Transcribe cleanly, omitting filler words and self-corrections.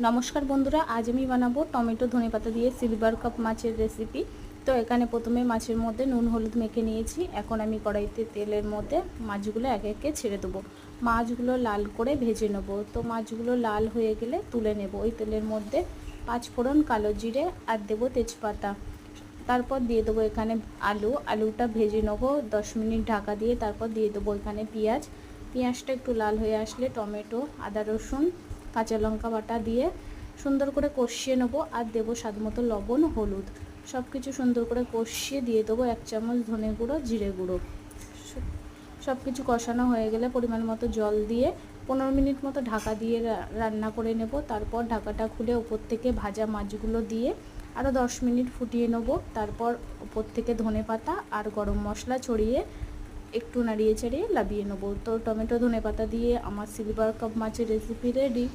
নমস্কার বন্ধুরা, আজ আমি বানাবো টমেটো ধনেপাতা দিয়ে সিলভার কাপ মাছের রেসিপি। তো এখানে প্রথমে মাছের মধ্যে নুন হলুদ মেখে নিয়েছি। এখন আমি কড়াইতে তেলের মধ্যে মাছগুলো একে একে ছেড়ে দেবো। মাছগুলো লাল করে ভেজে নেব। তো মাছগুলো লাল হয়ে গেলে তুলে নেব। ওই তেলের মধ্যে 5 ফোড়ন, কালো জিরে আর দেবো তেজপাতা। তারপর দিয়ে দেবো এখানে আলুটা ভেজে নেবো 10 মিনিট ঢাকা দিয়ে। তারপর দিয়ে দেবো এখানে পেঁয়াজটা একটু লাল হয়ে আসলে টমেটো, আদা রসুন, কাঁচা লঙ্কা বাটা দিয়ে সুন্দর করে কষিয়ে নেবো। আর দেবো স্বাদমতো লবণ, হলুদ, সব কিছু সুন্দর করে কষিয়ে দিয়ে দেবো 1 চামচ ধনে গুঁড়ো, জিরে গুঁড়ো। সব কিছু কষানো হয়ে গেলে পরিমাণ মতো জল দিয়ে 15 মিনিট মতো ঢাকা দিয়ে রান্না করে নেব। তারপর ঢাকাটা খুলে উপর থেকে ভাজা মাছগুলো দিয়ে আরও 10 মিনিট ফুটিয়ে নেব। তারপর উপর থেকে ধনেপাতা আর গরম মশলা ছড়িয়ে একটু নাড়িয়ে চাড়িয়ে লাবিয়ে নেব। তো টমেটো ধনেপাতা দিয়ে আমার সিলভার কাপ মাছের রেসিপি রেডি।